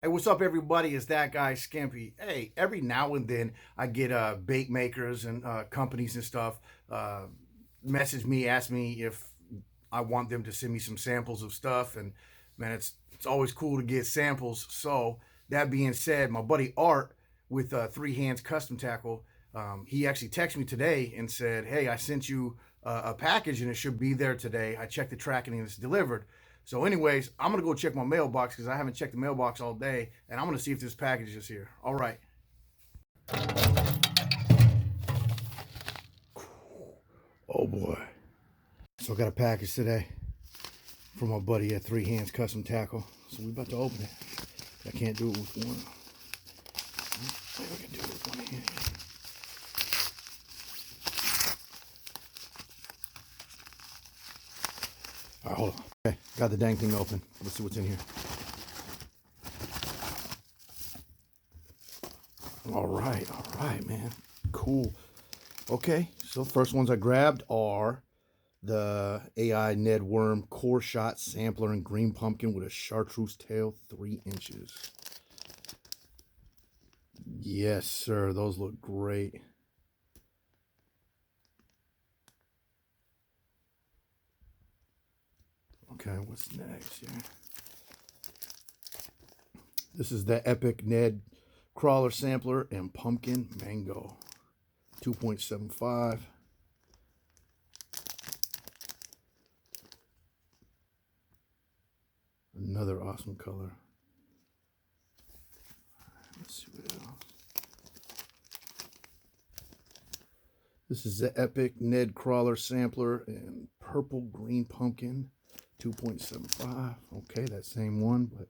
Hey, what's up, everybody? It's that guy Skimpy. Hey, every now and then I get bait makers and companies and stuff message me, ask me if I want them to send me some samples of stuff, and man, it's always cool to get samples. So that being said, my buddy Art with Three Hands Custom Tackle, he actually texted me today and said, "Hey, I sent you a package and it should be there today. I checked the tracking and it's delivered." So, anyways, I'm gonna go check my mailbox because I haven't checked the mailbox all day, and I'm gonna see if this package is here. All right. Oh boy. So I got a package today from my buddy at Three Hands Custom Tackle. So we about to open it. I can't do it with one. Maybe I can do it with one hand. All right, hold on. Okay, got the dang thing open. Let's see what's in here. All right, man. Cool. Okay, so first ones I grabbed are the AI Ned Worm Core Shot Sampler and Green Pumpkin with a chartreuse tail, 3 inches. Yes, sir. Those look great. Okay, what's next here? This is the Epic Ned Crawler Sampler and Pumpkin Mango, 2.75. Another awesome color. Let's see what else. This is the Epic Ned Crawler Sampler and Purple Green Pumpkin, 2.75. Okay, that same one, but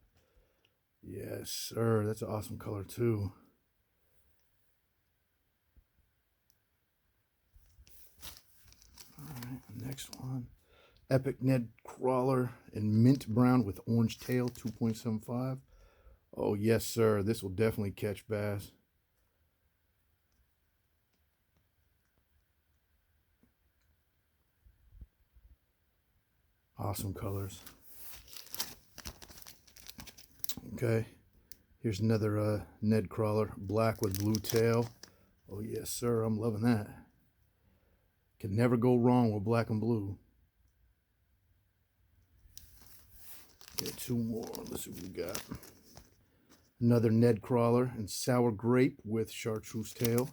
yes, sir. That's an awesome color too. All right, next one. Epic Ned Crawler and Mint Brown with Orange Tail, 2.75. Oh, yes, sir. This will definitely catch bass. Awesome colors. Okay. Here's another Ned Crawler, black with blue tail. Oh, yes, sir. I'm loving that. Can never go wrong with black and blue. Okay, 2 more. Let's see what we got. Another Ned Crawler and sour grape with chartreuse tail.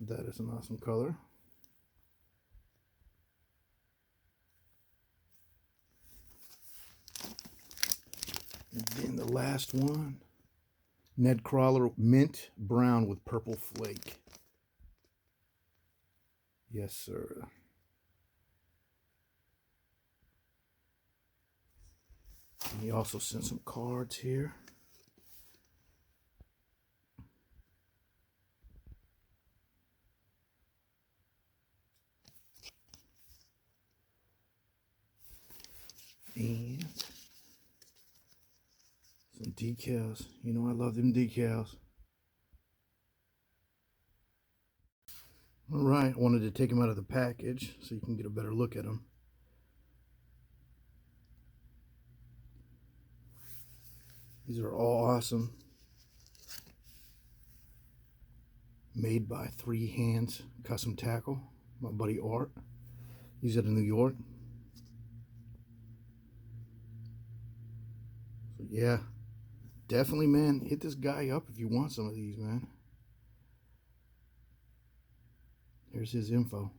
That is an awesome color. And then the last one, Ned Crawler Mint Brown with purple flake. Yes, sir. And he also sent some cards here. And some decals. You know I love them decals. All right, I wanted to take them out of the package so you can get a better look at them. These are all awesome. Made by Three Hands Custom Tackle, my buddy Art. He's out of New York. So yeah, definitely, man, hit this guy up if you want some of these, man. Here's his info.